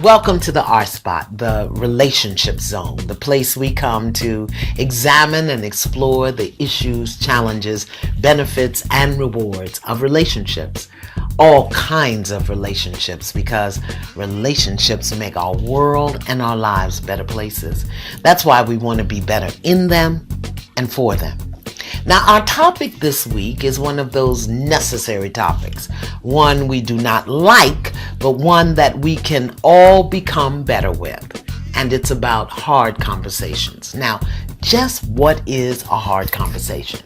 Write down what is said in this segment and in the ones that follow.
Welcome to the R Spot, the relationship zone, the place we come to examine and explore the issues, challenges, benefits, and rewards of relationships. All kinds of relationships, because relationships make our world and our lives better places. That's why we want to be better in them and for them. Now, our topic this week is one of those necessary topics, one we do not like, but one that we can all become better with. And it's about hard conversations. Now, just what is a hard conversation?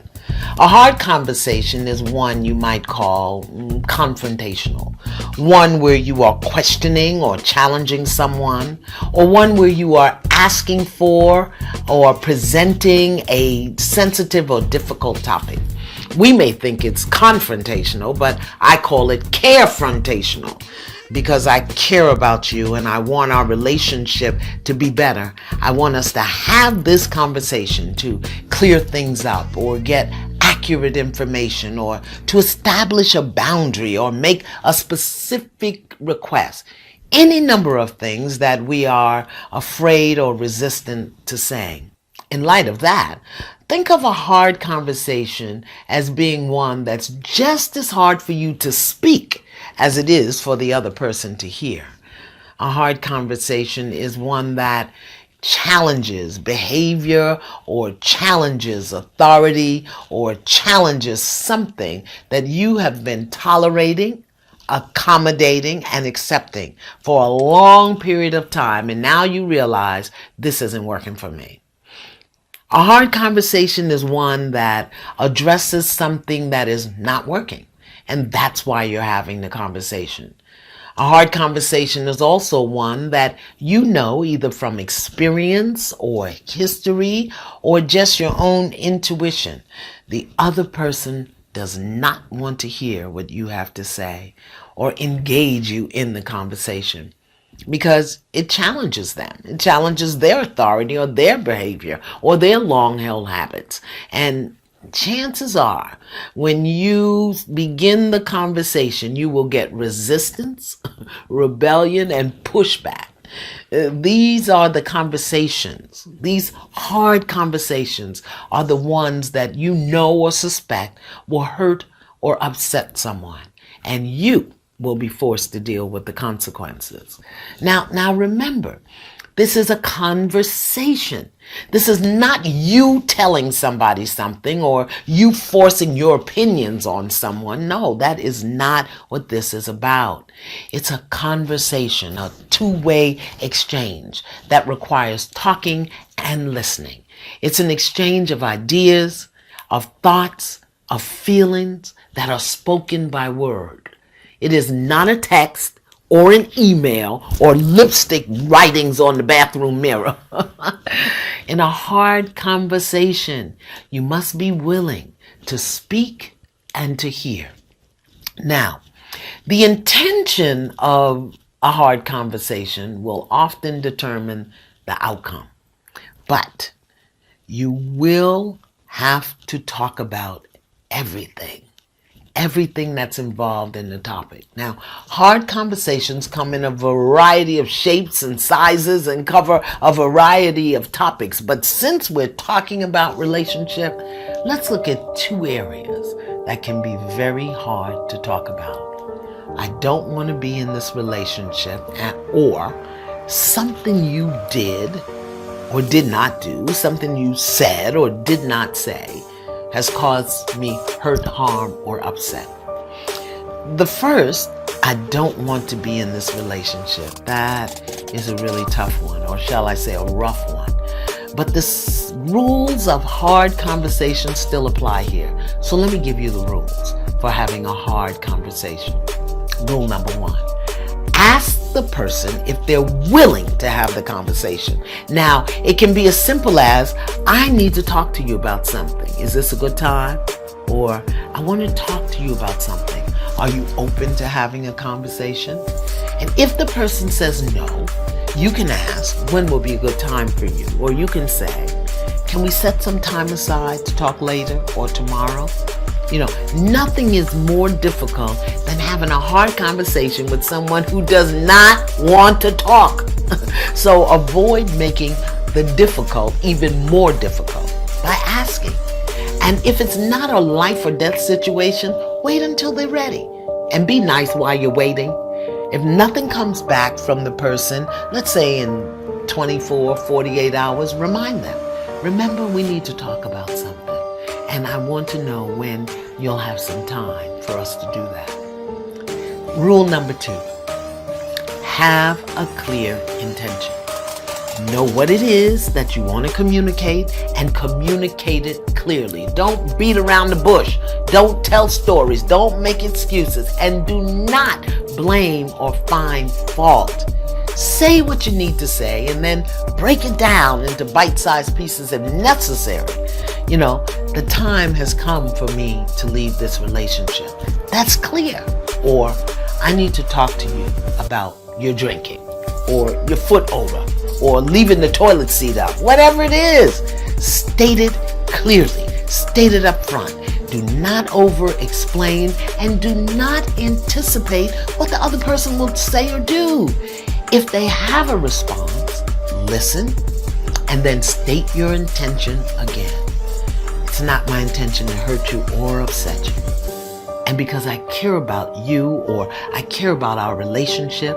A hard conversation is one you might call confrontational, one where you are questioning or challenging someone, or one where you are asking for or presenting a sensitive or difficult topic. We may think it's confrontational, but I call it carefrontational, because I care about you and I want our relationship to be better. I want us to have this conversation to clear things up or get accurate information or to establish a boundary or make a specific request. Any number of things that we are afraid or resistant to saying. In light of that, think of a hard conversation as being one that's just as hard for you to speak as it is for the other person to hear. A hard conversation is one that challenges behavior or challenges authority or challenges something that you have been tolerating, accommodating, and accepting for a long period of time, and now you realize this isn't working for me. A hard conversation is one that addresses something that is not working, and that's why you're having the conversation. A hard conversation is also one that you know either from experience or history or just your own intuition. The other person does not want to hear what you have to say or engage you in the conversation because it challenges them. It challenges their authority or their behavior or their long-held habits. And chances are, when you begin the conversation, you will get resistance, rebellion, and pushback. These are the conversations. These hard conversations are the ones that you know or suspect will hurt or upset someone, and you will be forced to deal with the consequences. Now remember, this is a conversation. This is not you telling somebody something or you forcing your opinions on someone. No, that is not what this is about. It's a conversation, a two-way exchange that requires talking and listening. It's an exchange of ideas, of thoughts, of feelings that are spoken by word. It is not a text or an email, or lipstick writings on the bathroom mirror. In a hard conversation, you must be willing to speak and to hear. Now, the intention of a hard conversation will often determine the outcome, but you will have to talk about everything that's involved in the topic. Now, hard conversations come in a variety of shapes and sizes and cover a variety of topics. But since we're talking about relationship, let's look at two areas that can be very hard to talk about. I don't want to be in this relationship, or something you did or did not do, something you said or did not say, has caused me hurt, harm, or upset. The first, I don't want to be in this relationship. That is a really tough one, or shall I say a rough one. But the rules of hard conversations still apply here. So let me give you the rules for having a hard conversation. Rule number one, ask the person if they're willing to have the conversation. Now, it can be as simple as, I need to talk to you about something. Is this a good time? Or, I want to talk to you about something. Are you open to having a conversation? And if the person says no, you can ask, when will be a good time for you? Or you can say, can we set some time aside to talk later or tomorrow? Nothing is more difficult than having a hard conversation with someone who does not want to talk. So avoid making the difficult even more difficult by asking. And if it's not a life or death situation, wait until they're ready. And be nice while you're waiting. If nothing comes back from the person, let's say in 24, 48 hours, remind them. Remember, we need to talk about something. And I want to know when you'll have some time for us to do that. Rule number 2, have a clear intention. Know what it is that you want to communicate and communicate it clearly. Don't beat around the bush. Don't tell stories. Don't make excuses. And do not blame or find fault. Say what you need to say and then break it down into bite-sized pieces if necessary. The time has come for me to leave this relationship. That's clear. Or I need to talk to you about your drinking or your foot odor or leaving the toilet seat up. Whatever it is, state it clearly. State it up front. Do not over-explain and do not anticipate what the other person will say or do. If they have a response, listen and then state your intention again. It's not my intention to hurt you or upset you. And because I care about you or I care about our relationship,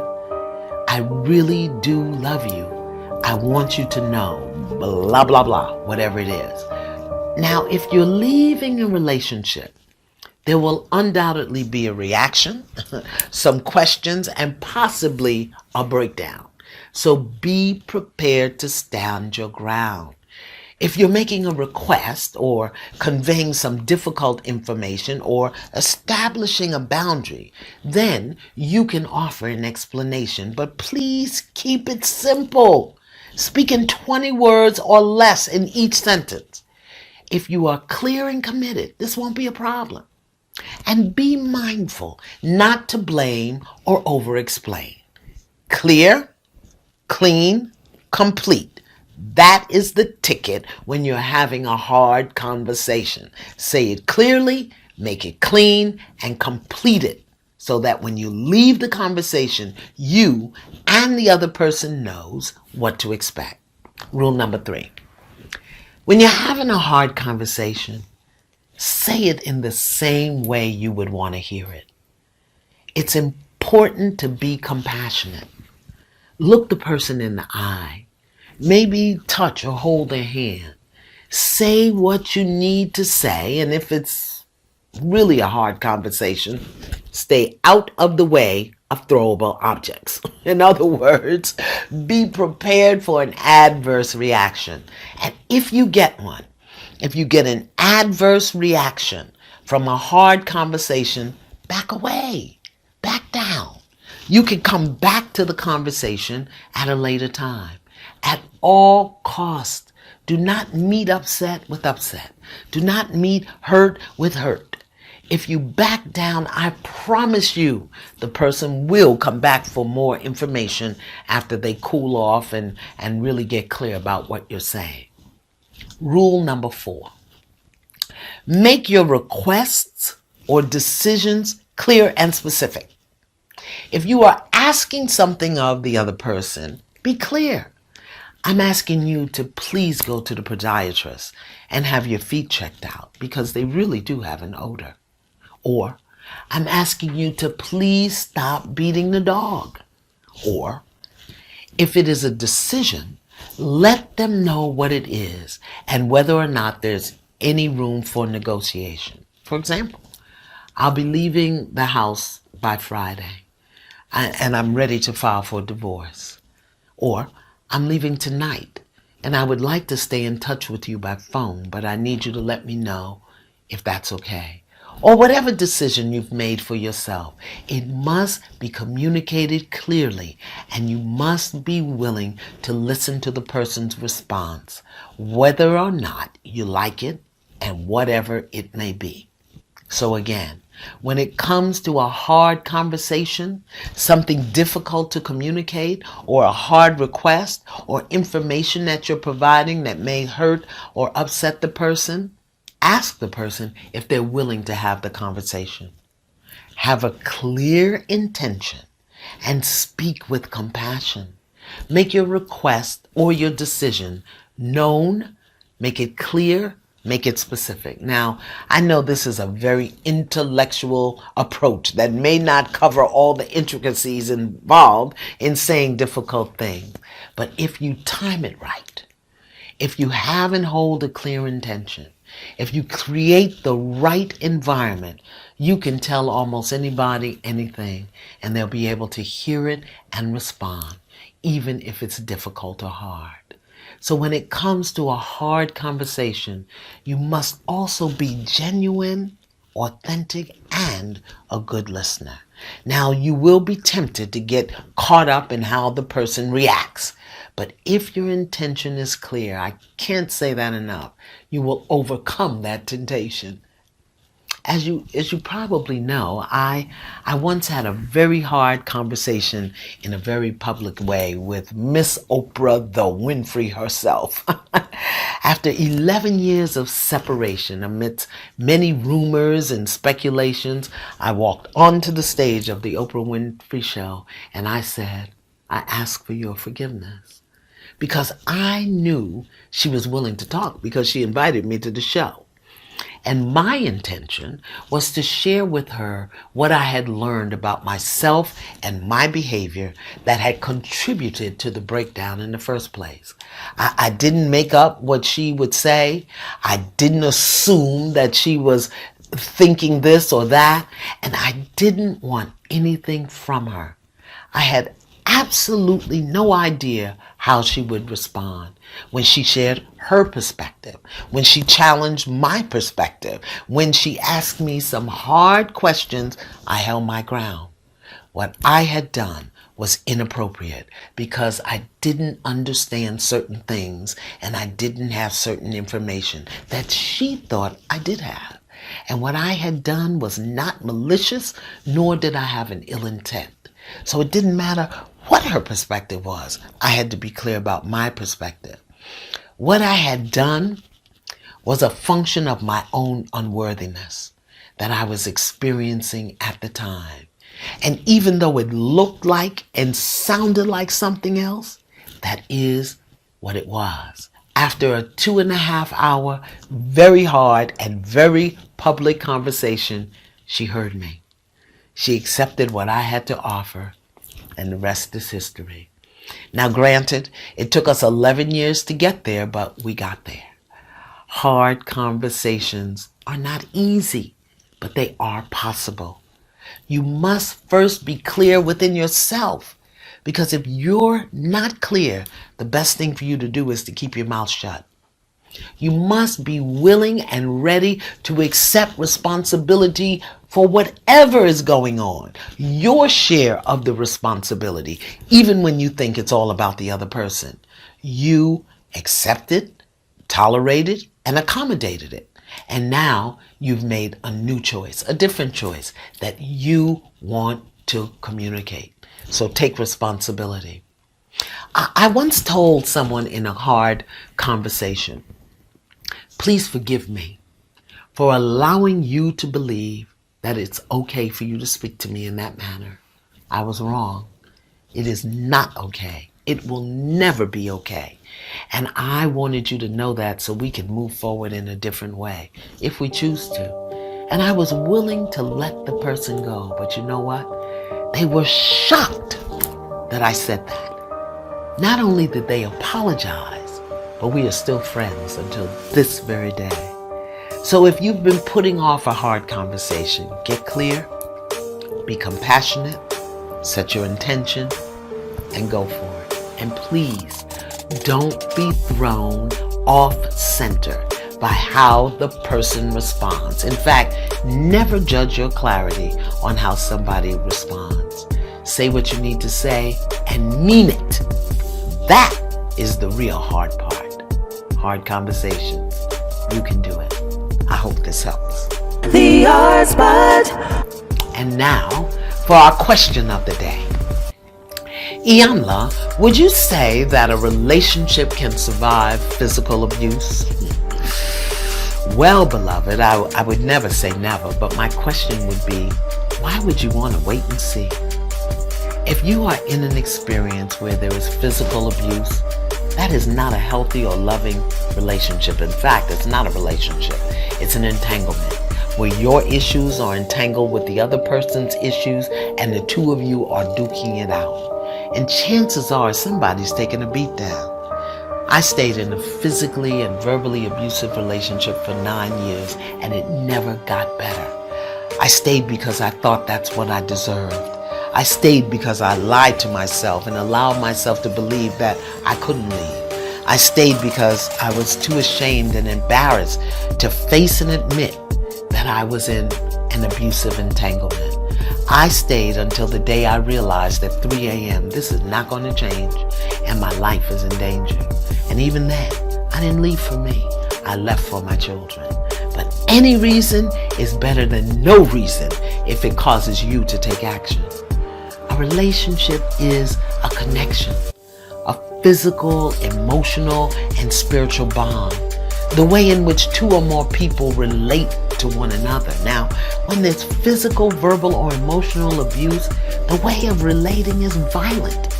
I really do love you. I want you to know, blah, blah, blah, whatever it is. Now, if you're leaving a relationship, there will undoubtedly be a reaction, some questions, and possibly a breakdown. So be prepared to stand your ground. If you're making a request or conveying some difficult information or establishing a boundary, then you can offer an explanation. But please keep it simple. Speak in 20 words or less in each sentence. If you are clear and committed, this won't be a problem. And be mindful not to blame or over-explain. Clear, clean, complete. That is the ticket when you're having a hard conversation. Say it clearly, make it clean, and complete it so that when you leave the conversation, you and the other person knows what to expect. Rule number 3. When you're having a hard conversation, say it in the same way you would want to hear it. It's important to be compassionate. Look the person in the eye. Maybe touch or hold their hand. Say what you need to say, and if it's really a hard conversation, stay out of the way of throwable objects. In other words, be prepared for an adverse reaction. And if you get one, if you get an adverse reaction from a hard conversation, back away, back down. You can come back to the conversation at a later time. At all costs, do not meet upset with upset. Do not meet hurt with hurt. If you back down, I promise you the person will come back for more information after they cool off and really get clear about what you're saying. Rule number 4. Make your requests or decisions clear and specific. If you are asking something of the other person, be clear. I'm asking you to please go to the podiatrist and have your feet checked out because they really do have an odor. Or, I'm asking you to please stop beating the dog. Or, if it is a decision, let them know what it is and whether or not there's any room for negotiation. For example, I'll be leaving the house by Friday and I'm ready to file for divorce. Or, I'm leaving tonight and I would like to stay in touch with you by phone, but I need you to let me know if that's okay. Or whatever decision you've made for yourself, it must be communicated clearly and you must be willing to listen to the person's response, whether or not you like it and whatever it may be. So again, when it comes to a hard conversation, something difficult to communicate, or a hard request, or information that you're providing that may hurt or upset the person, Ask the person if they're willing to have the conversation. Have a clear intention and speak with compassion. Make your request or your decision known, make it clear, make it specific. Now, I know this is a very intellectual approach that may not cover all the intricacies involved in saying difficult things. But if you time it right, if you have and hold a clear intention, if you create the right environment, you can tell almost anybody anything, and they'll be able to hear it and respond, even if it's difficult or hard. So when it comes to a hard conversation, you must also be genuine, authentic, and a good listener. Now, you will be tempted to get caught up in how the person reacts. But if your intention is clear, I can't say that enough, you will overcome that temptation. As you probably know, I once had a very hard conversation in a very public way with Miss Oprah the Winfrey herself. After 11 years of separation, amidst many rumors and speculations, I walked onto the stage of the Oprah Winfrey Show and I said, I ask for your forgiveness. Because I knew she was willing to talk because she invited me to the show. And my intention was to share with her what I had learned about myself and my behavior that had contributed to the breakdown in the first place. I didn't make up what she would say. I didn't assume that she was thinking this or that. And I didn't want anything from her. I had absolutely no idea how she would respond when she shared her perspective, when she challenged my perspective, when she asked me some hard questions. I held my ground. What I had done was inappropriate because I didn't understand certain things and I didn't have certain information that she thought I did have. And what I had done was not malicious, nor did I have an ill intent. So it didn't matter what her perspective was. I had to be clear about my perspective. What I had done was a function of my own unworthiness that I was experiencing at the time. And even though it looked like and sounded like something else, that is what it was. After a 2.5 hour, very hard and very public conversation, she heard me. She accepted what I had to offer, and the rest is history. Now, granted, it took us 11 years to get there, but we got there. Hard conversations are not easy, but they are possible. You must first be clear within yourself, because if you're not clear, the best thing for you to do is to keep your mouth shut. You must be willing and ready to accept responsibility for whatever is going on, your share of the responsibility, even when you think it's all about the other person. You accepted, tolerated, and accommodated it. And now you've made a new choice, a different choice that you want to communicate. So take responsibility. I once told someone in a hard conversation, please forgive me for allowing you to believe that it's okay for you to speak to me in that manner. I was wrong. It is not okay. It will never be okay. And I wanted you to know that so we can move forward in a different way if we choose to. And I was willing to let the person go. But you know what? They were shocked that I said that. Not only did they apologize, but we are still friends until this very day. So if you've been putting off a hard conversation, get clear, be compassionate, set your intention, and go for it. And please, don't be thrown off center by how the person responds. In fact, never judge your clarity on how somebody responds. Say what you need to say and mean it. That is the real hard part. Hard conversations. You can do it. I hope this helps. The Art Spot. And now for our question of the day. Iyanla, would you say that a relationship can survive physical abuse? Well, beloved, I would never say never, but my question would be, why would you want to wait and see? If you are in an experience where there is physical abuse, that is not a healthy or loving relationship. In fact, it's not a relationship. It's an entanglement where your issues are entangled with the other person's issues and the two of you are duking it out. And chances are somebody's taking a beat down. I stayed in a physically and verbally abusive relationship for 9 years and it never got better. I stayed because I thought that's what I deserved. I stayed because I lied to myself and allowed myself to believe that I couldn't leave. I stayed because I was too ashamed and embarrassed to face and admit that I was in an abusive entanglement. I stayed until the day I realized at 3 a.m. this is not going to change and my life is in danger. And even then, I didn't leave for me. I left for my children. But any reason is better than no reason if it causes you to take action. A relationship is a connection, a physical, emotional, and spiritual bond. The way in which two or more people relate to one another. Now, when there's physical, verbal, or emotional abuse, the way of relating is violent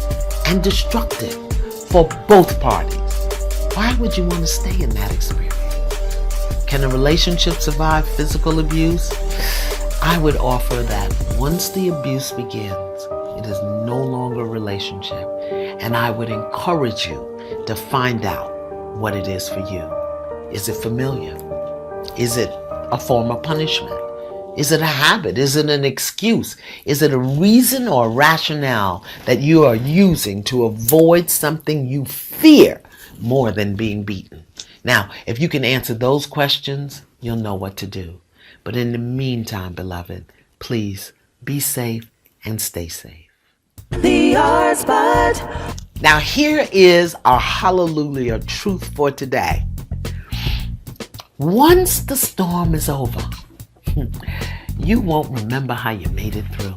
and destructive for both parties. Why would you want to stay in that experience? Can a relationship survive physical abuse? I would offer that once the abuse begins, it is no longer a relationship. And I would encourage you to find out what it is for you. Is it familiar? Is it a form of punishment? Is it a habit? Is it an excuse? Is it a reason or a rationale that you are using to avoid something you fear more than being beaten? Now, if you can answer those questions, you'll know what to do. But in the meantime, beloved, please be safe and stay safe. The R Spot. Now, here is our hallelujah truth for today. Once the storm is over, you won't remember how you made it through,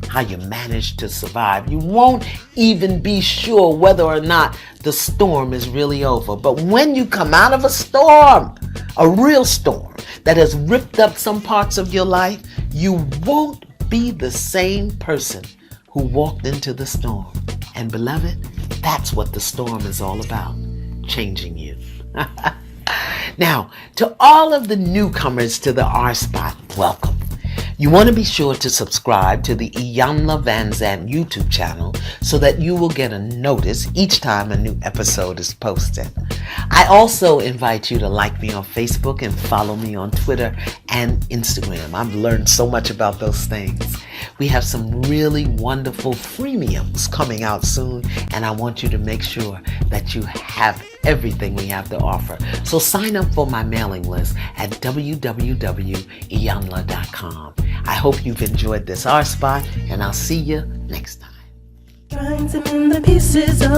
how you managed to survive. You won't even be sure whether or not the storm is really over. But when you come out of a storm, a real storm that has ripped up some parts of your life, you won't be the same person who walked into the storm. And beloved, that's what the storm is all about, changing you. Now, to all of the newcomers to the R Spot, welcome. You want to be sure to subscribe to the Iyanla Vanzant YouTube channel so that you will get a notice each time a new episode is posted. I also invite you to like me on Facebook and follow me on Twitter and Instagram. I've learned so much about those things. We have some really wonderful freemiums coming out soon, and I want you to make sure that you have everything we have to offer. So sign up for my mailing list at www.iyanla.com. I hope you've enjoyed this R Spot, and I'll see you next time. Trying to mend the pieces of